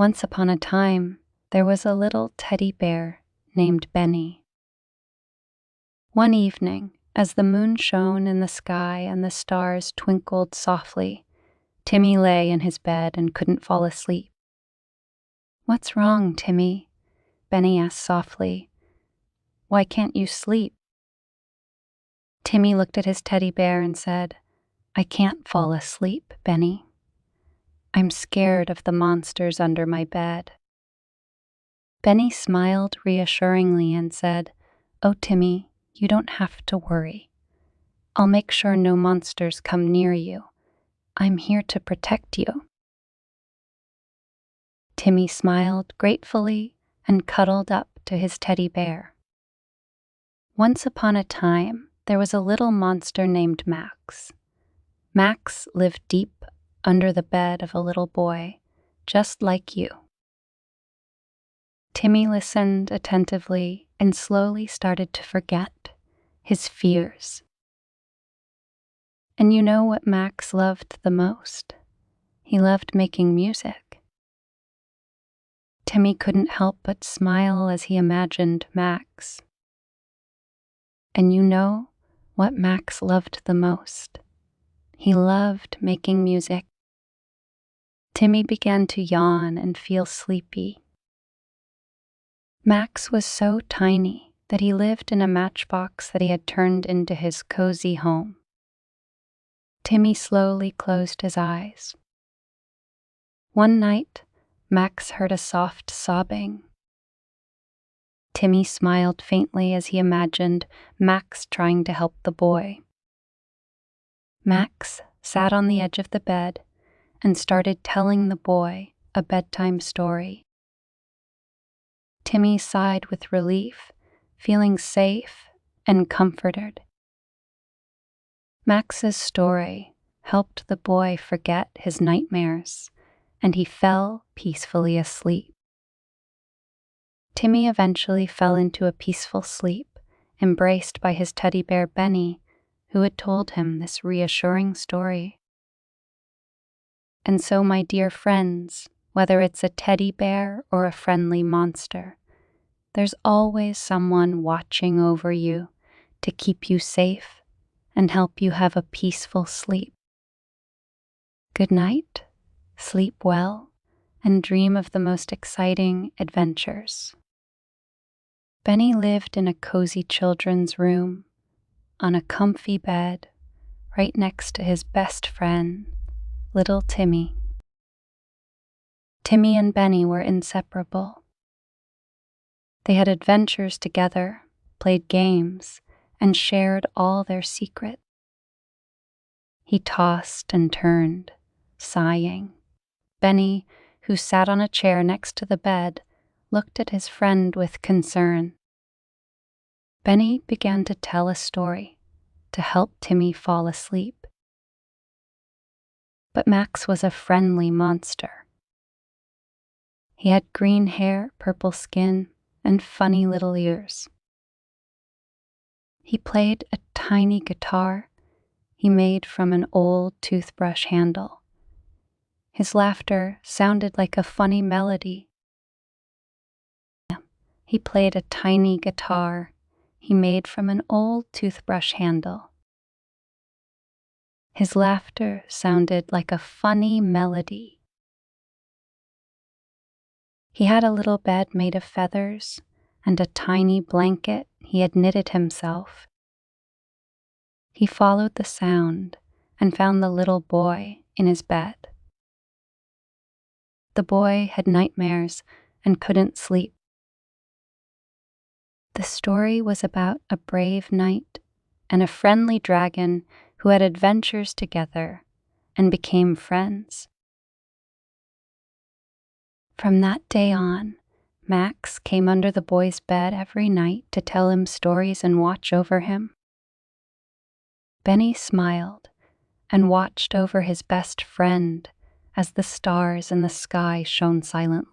Once upon a time, there was a little teddy bear named Benny. One evening, as the moon shone in the sky and the stars twinkled softly, Timmy lay in his bed and couldn't fall asleep. "What's wrong, Timmy?" Benny asked softly. "Why can't you sleep?" Timmy looked at his teddy bear and said, "I can't fall asleep, Benny. I'm scared of the monsters under my bed." Benny smiled reassuringly and said, "Oh, Timmy, you don't have to worry. I'll make sure no monsters come near you. I'm here to protect you." Timmy smiled gratefully and cuddled up to his teddy bear. Once upon a time, there was a little monster named Max. Max lived deep under the bed of a little boy, just like you. Timmy listened attentively and slowly started to forget his fears. And you know what Max loved the most? He loved making music. Timmy couldn't help but smile as he imagined Max. And you know what Max loved the most? He loved making music. Timmy began to yawn and feel sleepy. Max was so tiny that he lived in a matchbox that he had turned into his cozy home. Timmy slowly closed his eyes. One night, Max heard a soft sobbing. Timmy smiled faintly as he imagined Max trying to help the boy. Max sat on the edge of the bed and started telling the boy a bedtime story. Timmy sighed with relief, feeling safe and comforted. Max's story helped the boy forget his nightmares, and he fell peacefully asleep. Timmy eventually fell into a peaceful sleep, embraced by his teddy bear Benny, who had told him this reassuring story. And so, my dear friends, whether it's a teddy bear or a friendly monster, there's always someone watching over you to keep you safe and help you have a peaceful sleep. Good night, sleep well, and dream of the most exciting adventures. Benny lived in a cozy children's room, on a comfy bed, right next to his best friend, little Timmy. Timmy and Benny were inseparable. They had adventures together, played games, and shared all their secrets. He tossed and turned, sighing. Benny, who sat on a chair next to the bed, looked at his friend with concern. Benny began to tell a story to help Timmy fall asleep. But Max was a friendly monster. He had green hair, purple skin, and funny little ears. He played a tiny guitar he made from an old toothbrush handle. His laughter sounded like a funny melody. He played a tiny guitar he made from an old toothbrush handle. His laughter sounded like a funny melody. He had a little bed made of feathers and a tiny blanket he had knitted himself. He followed the sound and found the little boy in his bed. The boy had nightmares and couldn't sleep. The story was about a brave knight and a friendly dragon who had adventures together and became friends. From that day on, Max came under the boy's bed every night to tell him stories and watch over him. Benny smiled and watched over his best friend as the stars in the sky shone silently.